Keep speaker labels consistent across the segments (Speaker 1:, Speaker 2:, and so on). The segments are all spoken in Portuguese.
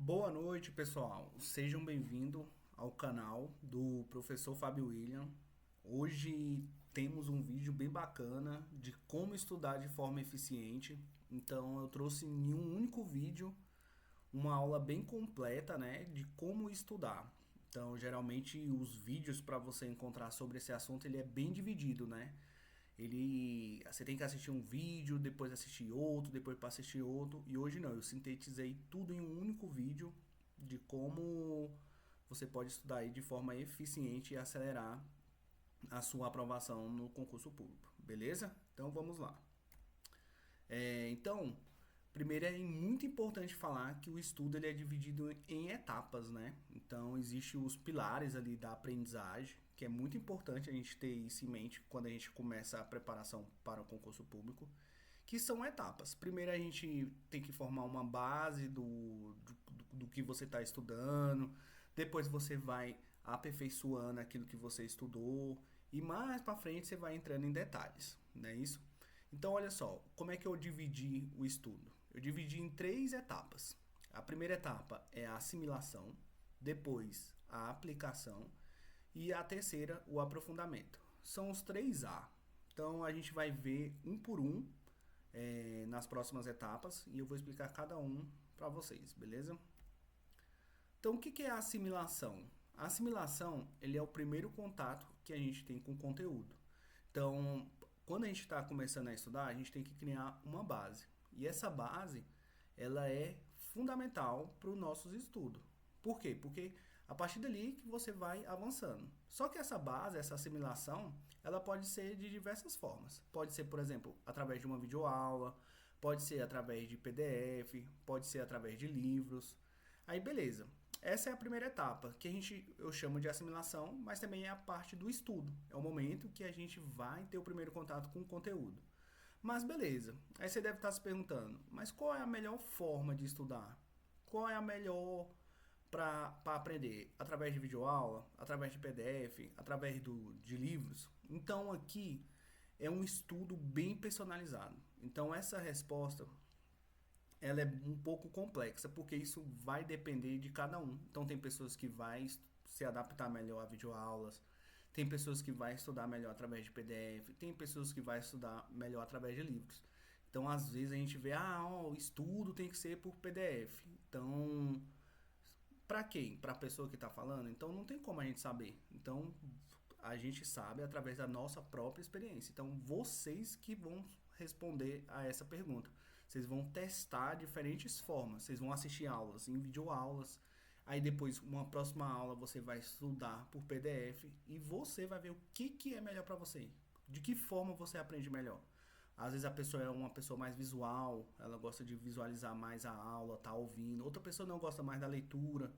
Speaker 1: Boa noite, pessoal. Sejam bem-vindos ao canal do professor Fábio William. Hoje temos um vídeo bem bacana de como estudar de forma eficiente. Então, eu trouxe em um único vídeo uma aula bem completa, né, de como estudar. Então, geralmente os vídeos para você encontrar sobre esse assunto, ele é bem dividido, né? Você tem que assistir um vídeo, depois assistir outro, depois para assistir outro. E hoje não, eu sintetizei tudo em um único vídeo de como você pode estudar aí de forma eficiente e acelerar a sua aprovação no concurso público, beleza? Então vamos lá. Então, primeiro é muito importante falar que o estudo ele é dividido em etapas, né? Então, existem os pilares ali da aprendizagem, que é muito importante a gente ter isso em mente quando a gente começa a preparação para o concurso público, que são etapas. Primeiro a gente tem que formar uma base do que você está estudando, depois você vai aperfeiçoando aquilo que você estudou e mais para frente você vai entrando em detalhes, não é isso? Então, olha só, como é que eu dividi o estudo? Eu dividi em três etapas. A primeira etapa é a assimilação, depois a aplicação e a terceira, o aprofundamento. São os três A. Então, a gente vai ver um por um nas próximas etapas e eu vou explicar cada um para vocês, beleza? Então, o que é a assimilação? A assimilação ele é o primeiro contato que a gente tem com o conteúdo. Então, quando a gente está começando a estudar, a gente tem que criar uma base. E essa base, ela é fundamental para os nossos estudos. Por quê? Porque a partir dali que você vai avançando. Só que essa base, essa assimilação, ela pode ser de diversas formas. Pode ser, por exemplo, através de uma videoaula, pode ser através de PDF, pode ser através de livros. Aí, beleza. Essa é a primeira etapa, que eu chamo de assimilação, mas também é a parte do estudo. É o momento que a gente vai ter o primeiro contato com o conteúdo. Mas beleza. Aí você deve estar se perguntando, mas qual é a melhor forma de estudar? Qual é a melhor para aprender? Através de videoaula, através de PDF, através de livros? Então aqui é um estudo bem personalizado. Então essa resposta ela é um pouco complexa, porque isso vai depender de cada um. Então tem pessoas que vai se adaptar melhor a videoaulas, tem pessoas que vai estudar melhor através de PDF, tem pessoas que vai estudar melhor através de livros. Então às vezes a gente vê, o estudo tem que ser por PDF. Então, para quem? Para a pessoa que está falando? Então não tem como a gente saber. Então a gente sabe através da nossa própria experiência. Então vocês que vão responder a essa pergunta. Vocês vão testar diferentes formas. Vocês vão assistir aulas em videoaulas. Aí depois, uma próxima aula, você vai estudar por PDF e você vai ver o que é melhor para você. De que forma você aprende melhor. Às vezes a pessoa é uma pessoa mais visual, ela gosta de visualizar mais a aula, tá ouvindo. Outra pessoa não gosta mais da leitura.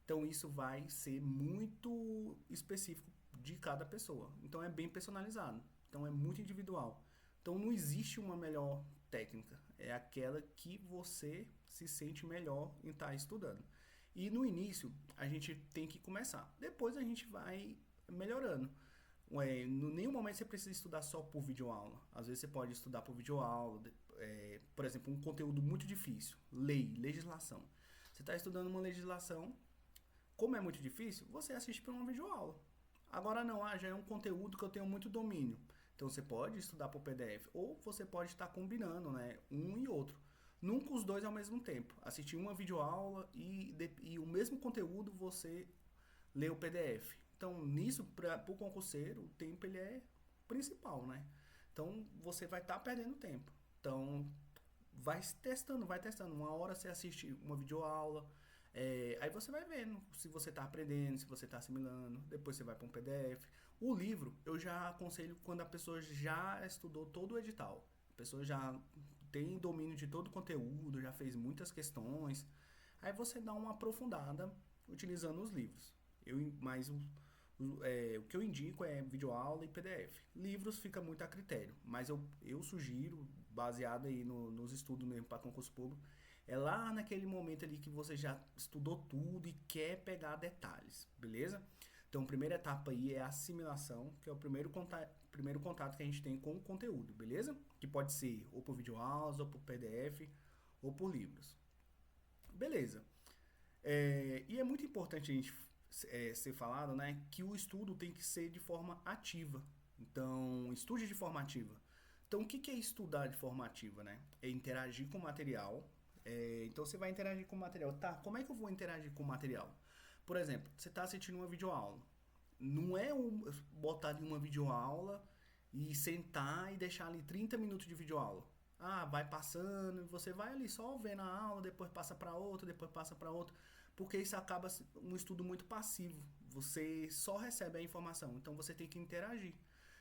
Speaker 1: Então isso vai ser muito específico de cada pessoa. Então é bem personalizado. Então é muito individual. Então não existe uma melhor técnica. É aquela que você se sente melhor em estar estudando. E no início a gente tem que começar. Depois a gente vai melhorando. Em nenhum momento você precisa estudar só por videoaula. Às vezes você pode estudar por videoaula, por exemplo, um conteúdo muito difícil, legislação. Você está estudando uma legislação, como é muito difícil, você assiste por uma videoaula. Agora não, já é um conteúdo que eu tenho muito domínio. Então você pode estudar por PDF ou você pode estar combinando, né, um e outro. Nunca os dois ao mesmo tempo. Assistir uma videoaula e o mesmo conteúdo você lê o PDF. Então nisso, para o concurseiro, o tempo ele é principal, né? Então você vai estar perdendo tempo. Então vai testando, vai testando. Uma hora você assiste uma videoaula, aí você vai vendo se você está aprendendo, se você está assimilando. Depois você vai para um PDF. O livro eu já aconselho quando a pessoa já estudou todo o edital. A pessoa já tem domínio de todo o conteúdo, já fez muitas questões. Aí você dá uma aprofundada utilizando os livros. O que eu indico é videoaula e PDF. Livros fica muito a critério, mas eu sugiro, baseado aí nos estudos mesmo para concurso público, é lá naquele momento ali que você já estudou tudo e quer pegar detalhes, beleza? Então, a primeira etapa aí é a assimilação, que é o primeiro contato que a gente tem com o conteúdo, beleza? Que pode ser ou por videoaulas, ou por PDF, ou por livros. Beleza. E é muito importante a gente ser falado, né, que o estudo tem que ser de forma ativa. Então, estude de forma ativa. Então, o que que é estudar de forma ativa, né? É interagir com o material. Então, você vai interagir com o material. Tá, como é que eu vou interagir com o material? Por exemplo, você está assistindo uma videoaula. Não é botar ali uma videoaula e sentar e deixar ali 30 minutos de videoaula. Ah, vai passando, e você vai ali só vendo a aula, depois passa para outra, depois passa para outra, porque isso acaba um estudo muito passivo. Você só recebe a informação, então você tem que interagir.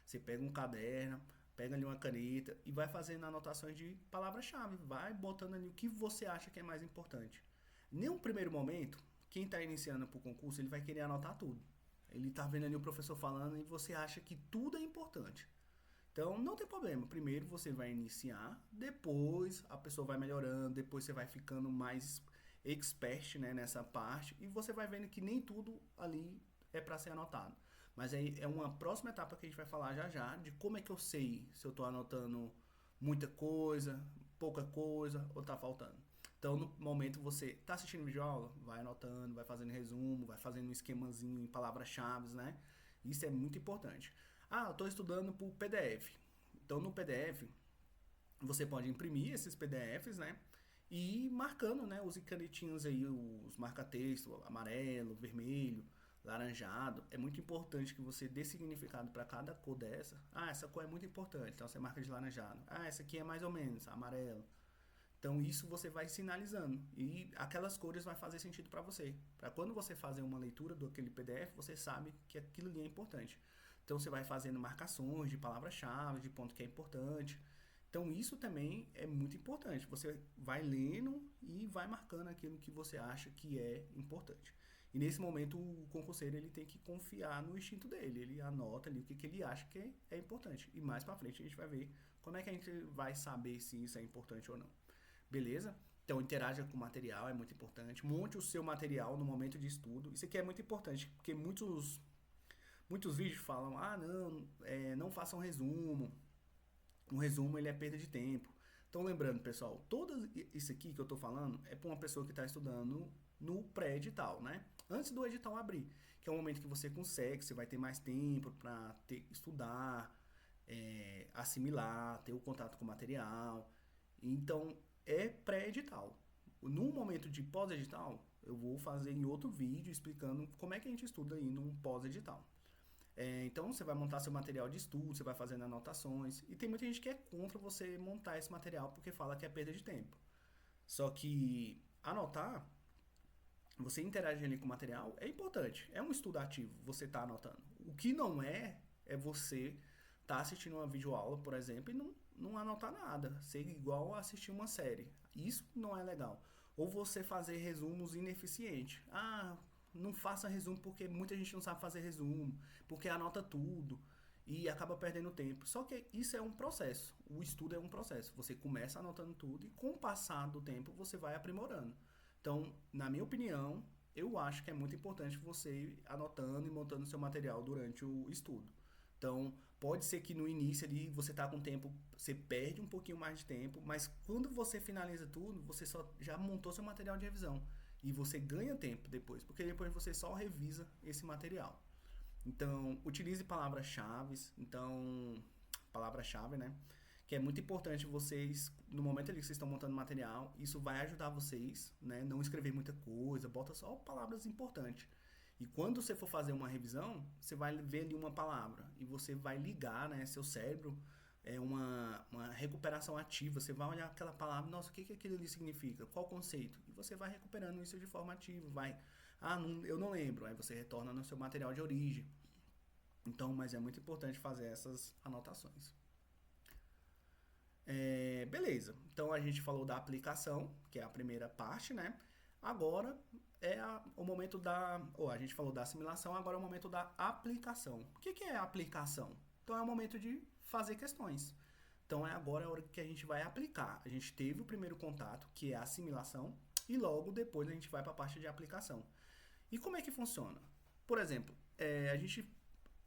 Speaker 1: Você pega um caderno, pega ali uma caneta e vai fazendo anotações de palavra-chave, vai botando ali o que você acha que é mais importante. Num primeiro momento, quem está iniciando para o concurso, ele vai querer anotar tudo. Ele está vendo ali o professor falando e você acha que tudo é importante. Então não tem problema. Primeiro você vai iniciar, depois a pessoa vai melhorando, depois você vai ficando mais expert, né, nessa parte e você vai vendo que nem tudo ali é para ser anotado. Mas aí é uma próxima etapa que a gente vai falar já já de como é que eu sei se eu estou anotando muita coisa, pouca coisa ou tá faltando. Então, no momento você está assistindo vídeo aula, vai anotando, vai fazendo resumo, vai fazendo um esquemazinho em palavras-chave, né? Isso é muito importante. Ah, eu estou estudando por PDF. Então, no PDF, você pode imprimir esses PDFs, né? E ir marcando, né? Os canetinhos aí, os marca-texto, amarelo, vermelho, laranjado. É muito importante que você dê significado para cada cor dessa. Ah, essa cor é muito importante, então você marca de laranjado. Ah, essa aqui é mais ou menos, amarelo. Então isso você vai sinalizando e aquelas cores vai fazer sentido para você. Para quando você fazer uma leitura do aquele PDF, você sabe que aquilo ali é importante. Então você vai fazendo marcações de palavras-chave, de ponto que é importante. Então isso também é muito importante. Você vai lendo e vai marcando aquilo que você acha que é importante. E nesse momento o concurseiro ele tem que confiar no instinto dele. Ele anota ali o que ele acha que é importante. E mais para frente a gente vai ver como é que a gente vai saber se isso é importante ou não. Beleza? Então interaja com o material, é muito importante. Monte o seu material no momento de estudo. Isso aqui é muito importante, porque muitos vídeos falam, ah não, não façam resumo. Um resumo ele é perda de tempo. Então lembrando, pessoal, todo isso aqui que eu estou falando é para uma pessoa que está estudando no pré-edital, né? Antes do edital abrir, que é o momento que você consegue, você vai ter mais tempo para estudar, assimilar, ter o contato com o material. Então, é pré-edital. No momento de pós-edital, eu vou fazer em outro vídeo explicando como é que a gente estuda aí num pós-edital. Então, você vai montar seu material de estudo, você vai fazendo anotações. E tem muita gente que é contra você montar esse material porque fala que é perda de tempo. Só que anotar, você interagir ali com o material é importante. É um estudo ativo, você está anotando. O que não é você estar assistindo uma videoaula, por exemplo, e não anotar nada. Ser igual a assistir uma série. Isso não é legal. Ou você fazer resumos ineficientes. Ah, não faça resumo porque muita gente não sabe fazer resumo, porque anota tudo e acaba perdendo tempo. Só que isso é um processo. O estudo é um processo. Você começa anotando tudo e com o passar do tempo você vai aprimorando. Então, na minha opinião, eu acho que é muito importante você ir anotando e montando seu material durante o estudo. Então, pode ser que no início ali você tá com tempo, você perde um pouquinho mais de tempo, mas quando você finaliza tudo, você só já montou seu material de revisão e você ganha tempo depois, porque depois você só revisa esse material. Então, utilize palavras-chave, então palavra-chave, né? Que é muito importante vocês, no momento ali que vocês estão montando material, isso vai ajudar vocês, né? Não escrever muita coisa, bota só palavras importantes. E quando você for fazer uma revisão, você vai ver ali uma palavra e você vai ligar, né? Seu cérebro é uma recuperação ativa. Você vai olhar aquela palavra, nossa, o que que aquilo ali significa? Qual o conceito? E você vai recuperando isso de forma ativa. Vai, ah, não, eu não lembro. Aí você retorna no seu material de origem. Então, mas é muito importante fazer essas anotações. Beleza, então a gente falou da aplicação, que é a primeira parte, né? Agora o momento a gente falou da assimilação, agora é o momento da aplicação. O que que é a aplicação? Então é o momento de fazer questões. Então agora é a hora que a gente vai aplicar. A gente teve o primeiro contato, que é a assimilação, e logo depois a gente vai para a parte de aplicação. E como é que funciona? Por exemplo, a gente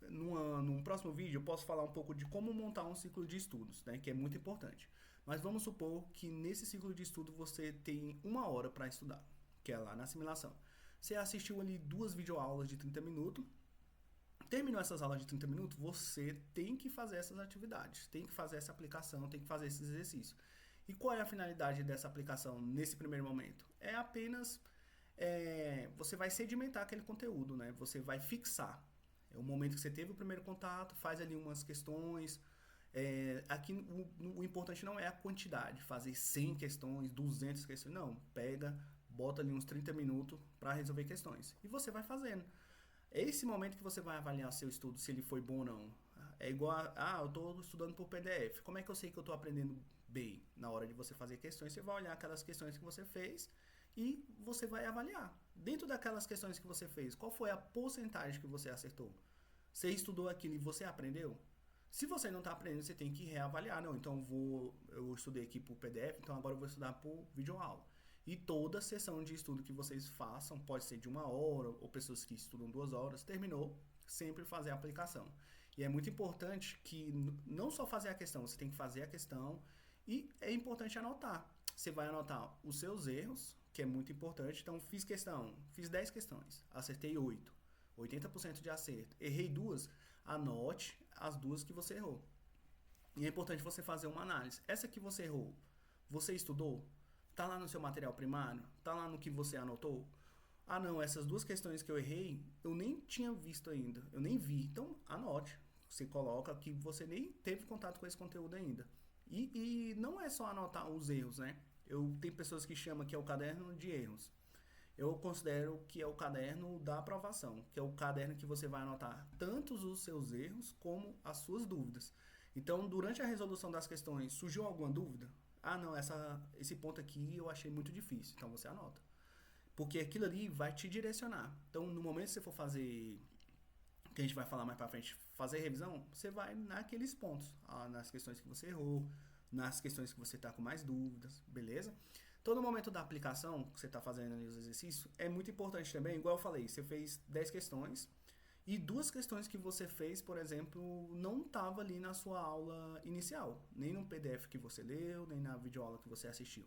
Speaker 1: num próximo vídeo eu posso falar um pouco de como montar um ciclo de estudos, né, que é muito importante. Mas vamos supor que nesse ciclo de estudo você tem uma hora para estudar, que é lá na assimilação. Você assistiu ali 2 videoaulas de 30 minutos. Terminou essas aulas de 30 minutos, você tem que fazer essas atividades, tem que fazer essa aplicação, tem que fazer esses exercícios. E qual é a finalidade dessa aplicação nesse primeiro momento? É apenas você vai sedimentar aquele conteúdo, né? Você vai fixar. É o momento que você teve o primeiro contato, faz ali umas questões. Aqui o importante não é a quantidade, fazer 100 questões, 200 questões, não. Pega, bota ali uns 30 minutos para resolver questões. E você vai fazendo. É esse momento que você vai avaliar seu estudo, se ele foi bom ou não. É igual eu estou estudando por PDF. Como é que eu sei que eu estou aprendendo bem? Na hora de você fazer questões, você vai olhar aquelas questões que você fez e você vai avaliar. Dentro daquelas questões que você fez, qual foi a porcentagem que você acertou? Você estudou aquilo e você aprendeu? Se você não está aprendendo, você tem que reavaliar. Não, então eu estudei aqui por PDF, então agora eu vou estudar por videoaula. E toda sessão de estudo que vocês façam, pode ser de 1 hora, ou pessoas que estudam 2 horas, terminou, sempre fazer a aplicação. E é muito importante que não só fazer a questão, você tem que fazer a questão e é importante anotar. Você vai anotar os seus erros, que é muito importante. Então, fiz 10 questões, acertei 8, 80% de acerto. Errei 2, anote as 2 que você errou. E é importante você fazer uma análise. Essa que você errou, você estudou? Tá lá no seu material primário? Tá lá no que você anotou? Ah, não, essas 2 questões que eu errei, eu nem tinha visto ainda. Eu nem vi. Então, anote. Você coloca que você nem teve contato com esse conteúdo ainda. E não é só anotar os erros, né? Tem pessoas que chamam que é o caderno de erros. Eu considero que é o caderno da aprovação, que é o caderno que você vai anotar tanto os seus erros como as suas dúvidas. Então, durante a resolução das questões, surgiu alguma dúvida? Ah, não, esse ponto aqui eu achei muito difícil. Então você anota. Porque aquilo ali vai te direcionar. Então, no momento que você for fazer, que a gente vai falar mais pra frente, fazer revisão, você vai naqueles pontos. Nas questões que você errou, nas questões que você tá com mais dúvidas, beleza? Todo momento da aplicação, que você tá fazendo ali os exercícios, é muito importante também, igual eu falei, você fez 10 questões, e 2 questões que você fez, por exemplo, não estava ali na sua aula inicial, nem no PDF que você leu, nem na videoaula que você assistiu.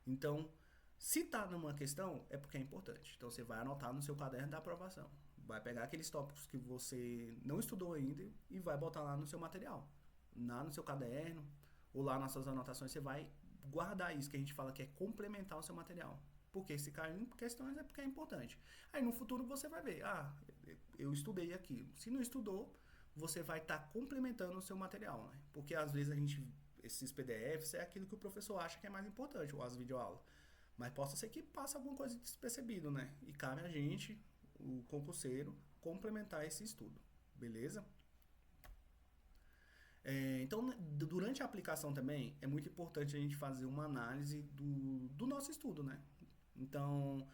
Speaker 1: Então, se está numa questão, é porque é importante. Então, você vai anotar no seu caderno da aprovação. Vai pegar aqueles tópicos que você não estudou ainda e vai botar lá no seu material. Lá no seu caderno ou lá nas suas anotações, você vai guardar isso que a gente fala que é complementar o seu material. Porque se cair em questões é porque é importante. Aí no futuro você vai ver, eu estudei aquilo. Se não estudou, você vai estar complementando o seu material, né? Porque às vezes esses PDFs é aquilo que o professor acha que é mais importante, ou as videoaulas. Mas possa ser que passe alguma coisa despercebido, né? E cabe a gente, o concurseiro, complementar esse estudo, beleza? Então, durante a aplicação também, é muito importante a gente fazer uma análise do nosso estudo, né? Então,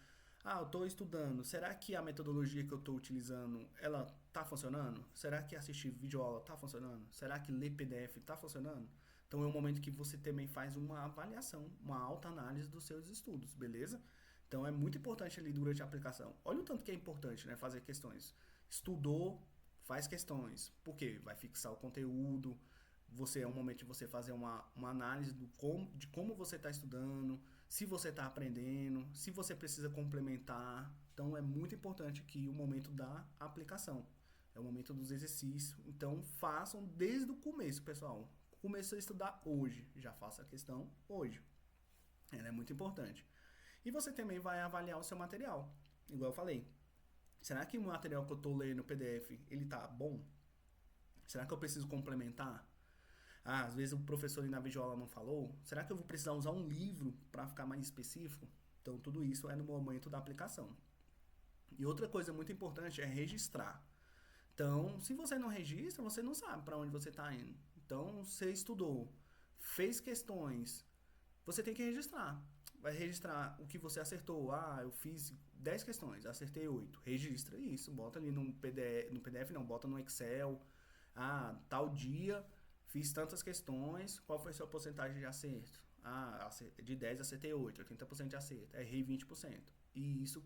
Speaker 1: eu estou estudando, será que a metodologia que eu estou utilizando, ela está funcionando? Será que assistir videoaula está funcionando? Será que ler PDF está funcionando? Então, é um momento que você também faz uma avaliação, uma autoanálise dos seus estudos, beleza? Então, é muito importante ali durante a aplicação. Olha o tanto que é importante, né, fazer questões. Estudou, faz questões. Por quê? Vai fixar o conteúdo. É um momento de você fazer uma análise de como você está estudando, se você está aprendendo, se você precisa complementar. Então é muito importante aqui o momento da aplicação. É o momento dos exercícios. Então façam desde o começo, pessoal. Começou a estudar hoje. Já faça a questão hoje. Ela é muito importante. E você também vai avaliar o seu material. Igual eu falei. Será que o material que eu estou lendo no PDF, ele tá bom? Será que eu preciso complementar? Às vezes o professor ali na videoaula não falou. Será que eu vou precisar usar um livro para ficar mais específico? Então tudo isso é no momento da aplicação. E outra coisa muito importante é registrar. Então, se você não registra, você não sabe para onde você está indo. Então, você estudou, fez questões, você tem que registrar. Vai registrar o que você acertou. Eu fiz 10 questões, acertei 8. Registra isso, bota ali no PDF não, bota no Excel. Tal dia fiz tantas questões, qual foi a sua porcentagem de acerto? De 10 acertei 8, 80% de acerto. Errei 20%. E isso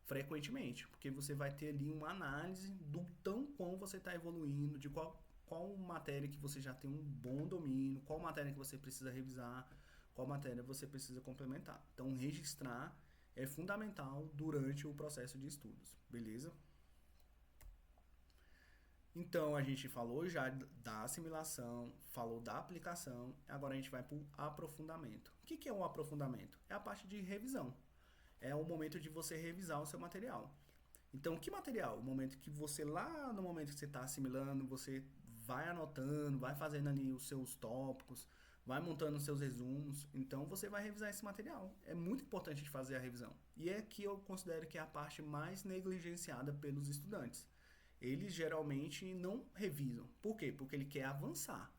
Speaker 1: frequentemente, porque você vai ter ali uma análise do tão quão você está evoluindo, de qual matéria que você já tem um bom domínio, qual matéria que você precisa revisar, qual matéria você precisa complementar. Então, registrar é fundamental durante o processo de estudos, beleza? Então a gente falou já da assimilação, falou da aplicação, agora a gente vai para o aprofundamento. O que é o aprofundamento? É a parte de revisão. É o momento de você revisar o seu material. Então, que material? O momento que você, lá no momento que você está assimilando, você vai anotando, vai fazendo ali os seus tópicos, vai montando os seus resumos. Então, você vai revisar esse material. É muito importante de fazer a revisão. E é que eu considero que é a parte mais negligenciada pelos estudantes. Eles geralmente não revisam. Por quê? Porque ele quer avançar.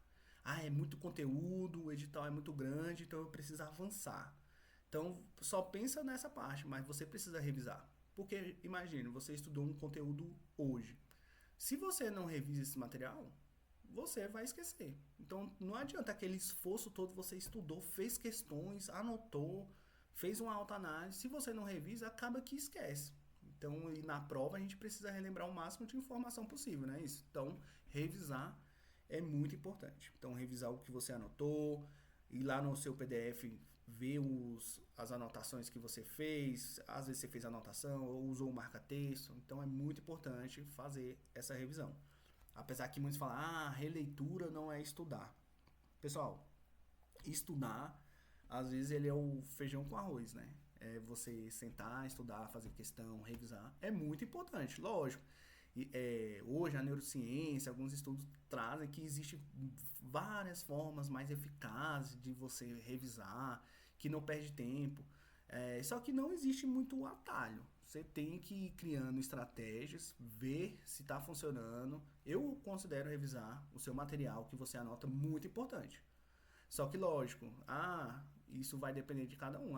Speaker 1: Ah, é muito conteúdo, o edital é muito grande, então eu preciso avançar. Então, só pensa nessa parte, mas você precisa revisar. Porque, imagine, você estudou um conteúdo hoje. Se você não revisa esse material, você vai esquecer. Então, não adianta aquele esforço todo, você estudou, fez questões, anotou, fez uma autoanálise. Se você não revisa, acaba que esquece. Então, e na prova, a gente precisa relembrar o máximo de informação possível, né? Isso. Então, revisar é muito importante. Então, revisar o que você anotou, ir lá no seu PDF, ver as anotações que você fez, às vezes você fez anotação ou usou o marca-texto, então é muito importante fazer essa revisão. Apesar que muitos falam, releitura não é estudar. Pessoal, estudar, às vezes ele é o feijão com arroz, né? É você sentar, estudar, fazer questão, revisar, é muito importante, lógico. Hoje a neurociência, alguns estudos trazem que existem várias formas mais eficazes de você revisar, que não perde tempo. Só que não existe muito atalho. Você tem que ir criando estratégias, ver se está funcionando. Eu considero revisar o seu material que você anota muito importante. Só que lógico, isso vai depender de cada um.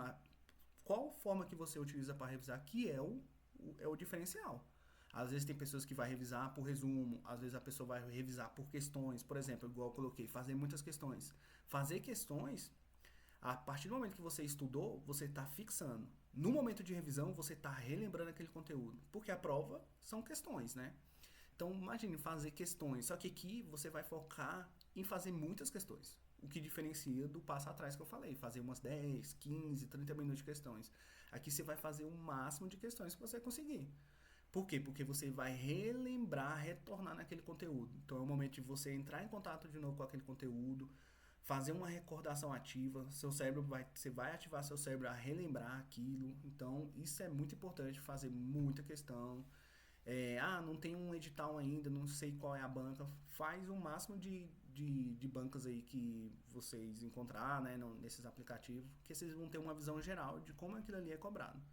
Speaker 1: Qual forma que você utiliza para revisar que é o diferencial. Às vezes tem pessoas que vai revisar por resumo, às vezes a pessoa vai revisar por questões. Por exemplo, igual eu coloquei, fazer muitas questões. Fazer questões, a partir do momento que você estudou, você está fixando. No momento de revisão, você está relembrando aquele conteúdo. Porque a prova são questões, né? Então, imagine fazer questões. Só que aqui você vai focar em fazer muitas questões. O que diferencia do passo atrás que eu falei. Fazer umas 10, 15, 30 minutos de questões. Aqui você vai fazer o máximo de questões que você conseguir. Por quê? Porque você vai relembrar, retornar naquele conteúdo. Então é o momento de você entrar em contato de novo com aquele conteúdo, fazer uma recordação ativa, você vai ativar seu cérebro a relembrar aquilo. Então isso é muito importante, fazer muita questão. Não tem um edital ainda, não sei qual é a banca. Faz o máximo de bancas aí que vocês encontrar, né, nesses aplicativos, que vocês vão ter uma visão geral de como aquilo ali é cobrado.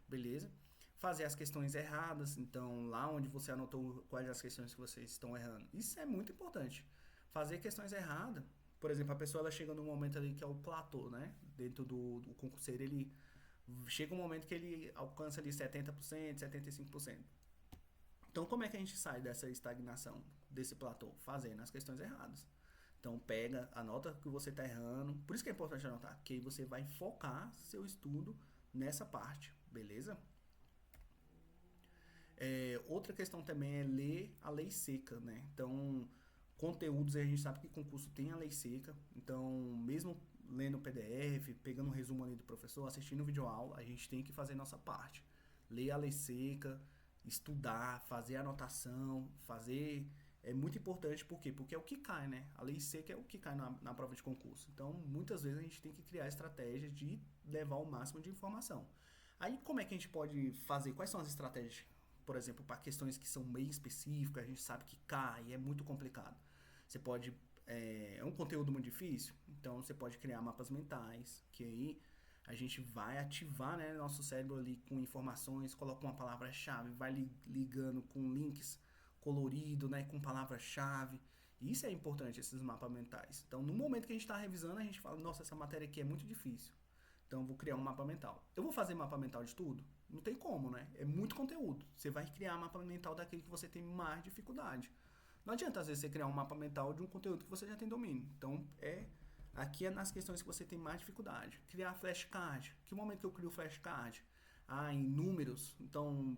Speaker 1: Beleza? Fazer as questões erradas, então lá onde você anotou quais as questões que vocês estão errando. Isso é muito importante. Fazer questões erradas, por exemplo, a pessoa ela chega num momento ali que é o platô, né? Dentro do concurseiro, ele chega um momento que ele alcança ali 70%, 75%. Então, como é que a gente sai dessa estagnação, desse platô? Fazendo as questões erradas. Então, anota que você está errando. Por isso que é importante anotar, que aí você vai focar seu estudo nessa parte, beleza? Outra questão também é ler a lei seca, né? Então, conteúdos, a gente sabe que concurso tem a lei seca. Então, mesmo lendo o PDF, pegando um resumo ali do professor, assistindo o videoaula, a gente tem que fazer nossa parte. Ler a lei seca, estudar, fazer anotação, é muito importante, por quê? Porque é o que cai, né? A lei seca é o que cai na prova de concurso. Então, muitas vezes a gente tem que criar estratégias de levar o máximo de informação. Aí, como é que a gente pode fazer? Quais são as estratégias? Por exemplo, para questões que são meio específicas, a gente sabe que cai, é muito complicado. Você pode... É um conteúdo muito difícil, então você pode criar mapas mentais, que aí a gente vai ativar, né, nosso cérebro ali com informações, coloca uma palavra-chave, vai ligando com links colorido, né, com palavra-chave. Isso é importante, esses mapas mentais. Então, no momento que a gente está revisando, a gente fala, nossa, essa matéria aqui é muito difícil. Então, eu vou criar um mapa mental. Eu vou fazer mapa mental de tudo? Não tem como, né? É muito conteúdo. Você vai criar mapa mental daquele que você tem mais dificuldade. Não adianta, às vezes, você criar um mapa mental de um conteúdo que você já tem domínio. Então, aqui é nas questões que você tem mais dificuldade. Criar flashcard. Que momento que eu crio flashcard? Em números. Então,